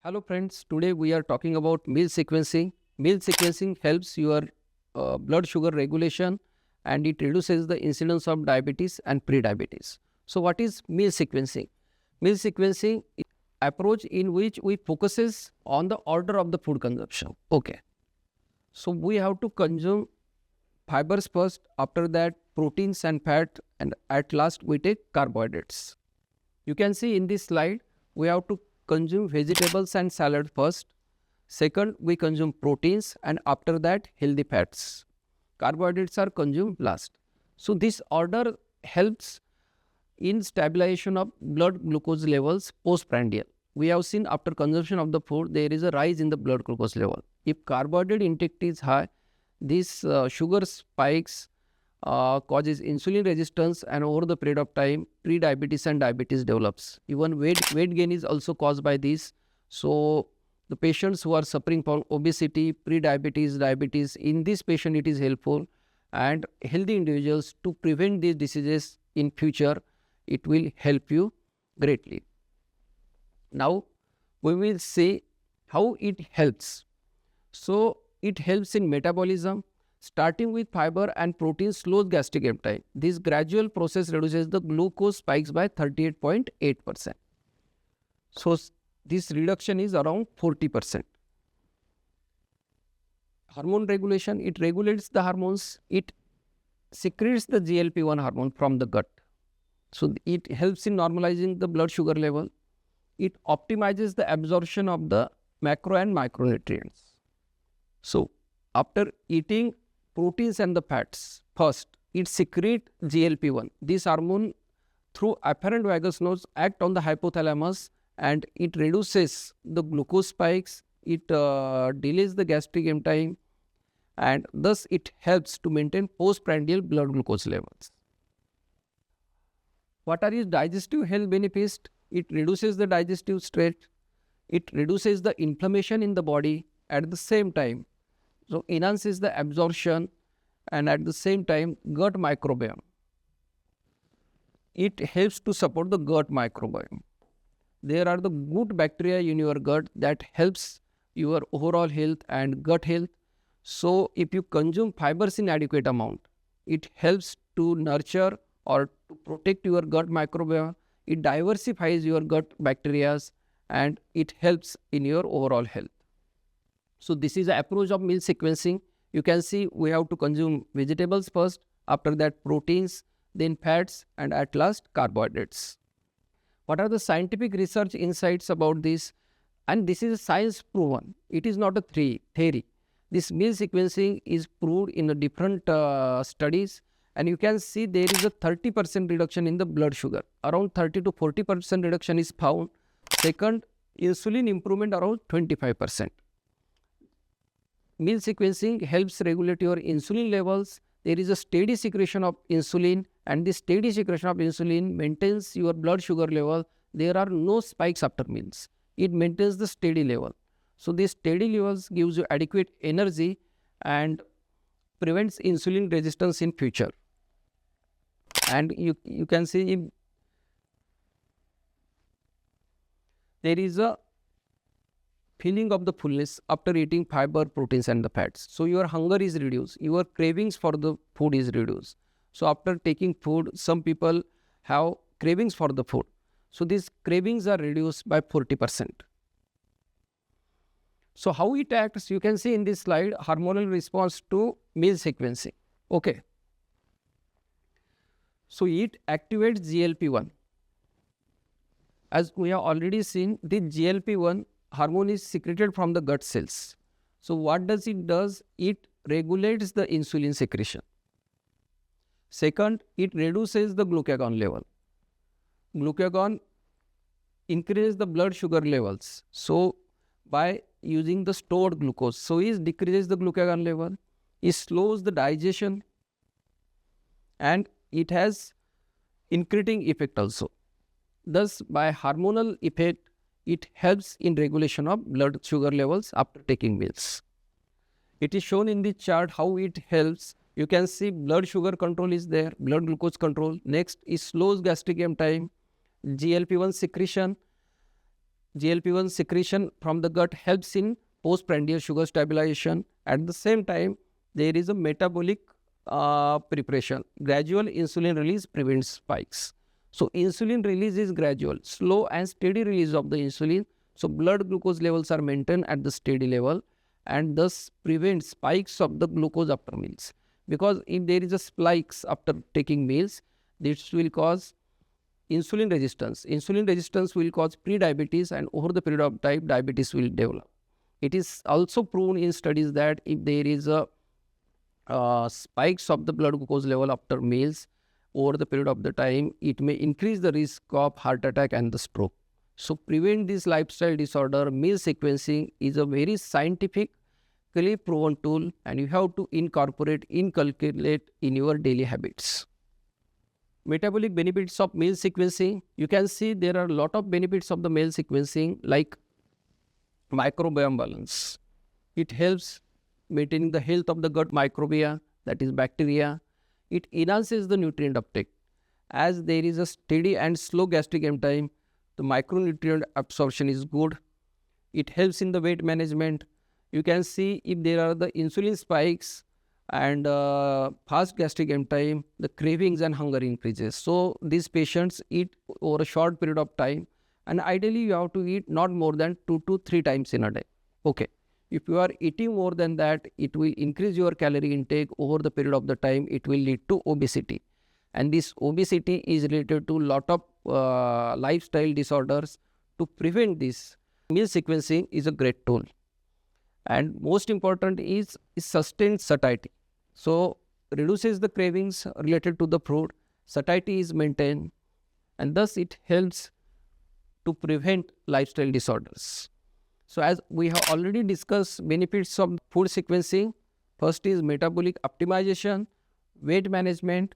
Hello friends, today we are talking about meal sequencing. Meal sequencing helps your blood sugar regulation and it reduces the incidence of diabetes and pre-diabetes. So what is meal sequencing? Meal sequencing is an approach in which we focuses on the order of the food consumption. Okay. So we have to consume fibers first, after that proteins and fat, and at last we take carbohydrates. You can see in this slide, we have to consume vegetables and salad first. Second, we consume proteins and after that healthy fats. Carbohydrates are consumed last. So this order helps in stabilization of blood glucose levels postprandial. We have seen after consumption of the food, there is a rise in the blood glucose level. If carbohydrate intake is high, these sugar spikes causes insulin resistance, and over the period of time pre-diabetes and diabetes develops. Even weight gain is also caused by this. So the patients who are suffering from obesity, pre-diabetes, diabetes, in this patient it is helpful, and healthy individuals, to prevent these diseases in future, it will help you greatly. Now we will see how it helps. So it helps in metabolism. Starting with fiber and protein slows gastric emptying. This gradual process reduces the glucose spikes by 38.8%. So this reduction is around 40%. Hormone regulation, it regulates the hormones. It secretes the GLP-1 hormone from the gut. So it helps in normalizing the blood sugar level. It optimizes the absorption of the macro and micronutrients. So after eating proteins and the fats, first it secretes GLP-1. This hormone through afferent vagus nerves act on the hypothalamus and it reduces the glucose spikes, it delays the gastric emptying, and thus it helps to maintain postprandial blood glucose levels. What are its digestive health benefits? It reduces the digestive stress, it reduces the inflammation in the body, at the same time so enhances the absorption, and at the same time gut microbiome. It helps to support the gut microbiome. There are the good bacteria in your gut that helps your overall health and gut health. So if you consume fibers in adequate amount, it helps to nurture or to protect your gut microbiome. It diversifies your gut bacteria and it helps in your overall health. So this is the approach of meal sequencing. You can see we have to consume vegetables first, after that proteins, then fats, and at last carbohydrates. What are the scientific research insights about this? And this is science proven. It is not a theory. This meal sequencing is proved in the different studies, and you can see there is a 30% reduction in the blood sugar. Around 30 to 40% reduction is found. Second, insulin improvement around 25%. Meal sequencing helps regulate your insulin levels. There is a steady secretion of insulin, and this steady secretion of insulin maintains your blood sugar level. There are no spikes after meals. It maintains the steady level. So these steady levels gives you adequate energy and prevents insulin resistance in future. And you can see there is a feeling of the fullness after eating fiber, proteins and the fats. So your hunger is reduced, your cravings for the food is reduced. So after taking food, some people have cravings for the food. So these cravings are reduced by 40%. So how it acts, you can see in this slide, hormonal response to meal sequencing. Okay. So it activates GLP-1. As we have already seen, the GLP-1 hormone is secreted from the gut cells. So what does it does? It regulates the insulin secretion. Second, it reduces the glucagon level. Glucagon increases the blood sugar levels. So by using the stored glucose, so it decreases the glucagon level, it slows the digestion, and it has incretin effect also. Thus by hormonal effect, it helps in regulation of blood sugar levels after taking meals. It is shown in the chart how it helps. You can see blood sugar control is there, blood glucose control. Next is slows gastric emptying, GLP-1 secretion, GLP-1 secretion from the gut helps in postprandial sugar stabilization. At the same time, there is a metabolic preparation. Gradual insulin release prevents spikes. So insulin release is gradual, slow and steady release of the insulin. So blood glucose levels are maintained at the steady level and thus prevent spikes of the glucose after meals. Because if there is a spikes after taking meals, this will cause insulin resistance. Insulin resistance will cause pre-diabetes, and over the period of time, diabetes will develop. It is also proven in studies that if there is a spikes of the blood glucose level after meals, over the period of the time, it may increase the risk of heart attack and the stroke. So prevent this lifestyle disorder. Meal sequencing is a very scientifically proven tool, and you have to incorporate in your daily habits. Metabolic benefits of meal sequencing. You can see there are a lot of benefits of the meal sequencing, like microbiome balance. It helps maintaining the health of the gut microbiota, that is bacteria. It enhances the nutrient uptake. As there is a steady and slow gastric emptying, the micronutrient absorption is good. It helps in the weight management. You can see if there are the insulin spikes and fast gastric emptying, the cravings and hunger increases. So these patients eat over a short period of time, and ideally you have to eat not more than 2 to 3 times in a day. Okay. If you are eating more than that, it will increase your calorie intake. Over the period of the time, it will lead to obesity. And this obesity is related to lot of lifestyle disorders. To prevent this, meal sequencing is a great tool. And most important is sustained satiety. So reduces the cravings related to the food. Satiety is maintained, and thus it helps to prevent lifestyle disorders. So as we have already discussed benefits of food sequencing, first is metabolic optimization, weight management,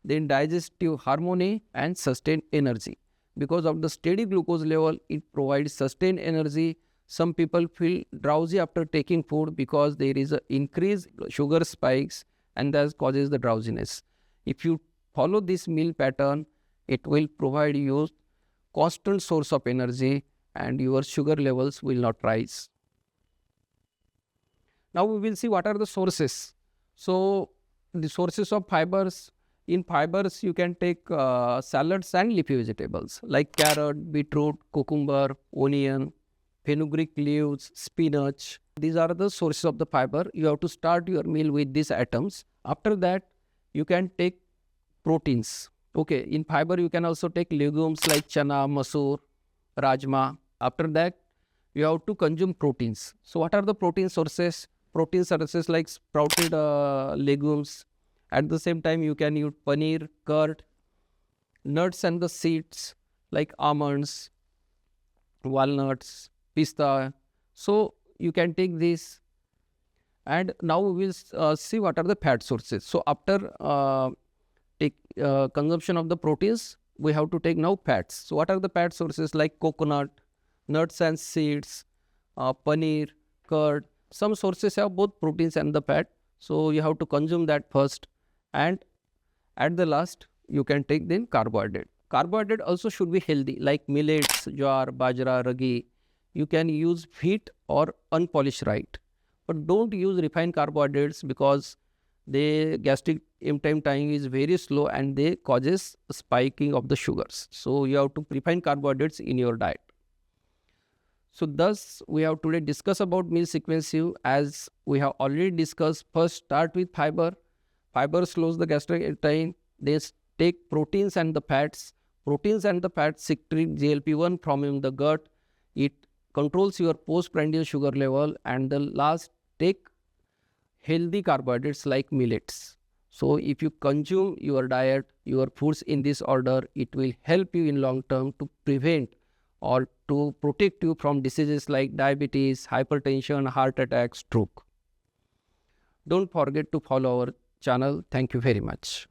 then digestive harmony and sustained energy. Because of the steady glucose level, it provides sustained energy. Some people feel drowsy after taking food because there is an increased sugar spikes, and that causes the drowsiness. If you follow this meal pattern, it will provide you constant source of energy and your sugar levels will not rise. Now we will see what are the sources. So the sources of fibers. In fibers, you can take salads and leafy vegetables like carrot, beetroot, cucumber, onion, fenugreek leaves, spinach. These are the sources of the fiber. You have to start your meal with these items. After that, you can take proteins. Okay, in fiber, you can also take legumes like chana, masoor, rajma. After that, you have to consume proteins. So what are the protein sources? Protein sources like sprouted legumes. At the same time, you can use paneer, curd, nuts and the seeds like almonds, walnuts, pista. So you can take this. And now we will see what are the fat sources. So after consumption of the proteins, we have to take now fats. So what are the fat sources like coconut, nuts and seeds, paneer, curd. Some sources have both proteins and the fat. So you have to consume that first. And at the last, you can take then carbohydrate. Carbohydrate also should be healthy like millets, jowar, bajra, ragi. You can use wheat or unpolished rye. But don't use refined carbohydrates because the gastric emptying time is very slow and they causes spiking of the sugars. So you have to refine carbohydrates in your diet. So thus we have today discussed about meal sequencing. As we have already discussed, first start with fiber. Fiber slows the gastric emptying. Then take proteins and the fats. Proteins and the fats secrete GLP-1 from the gut. It controls your postprandial sugar level. And the last, take healthy carbohydrates like millets. So if you consume your diet, your foods in this order, it will help you in long term to prevent or to protect you from diseases like diabetes, hypertension, heart attack, stroke. Don't forget to follow our channel. Thank you very much.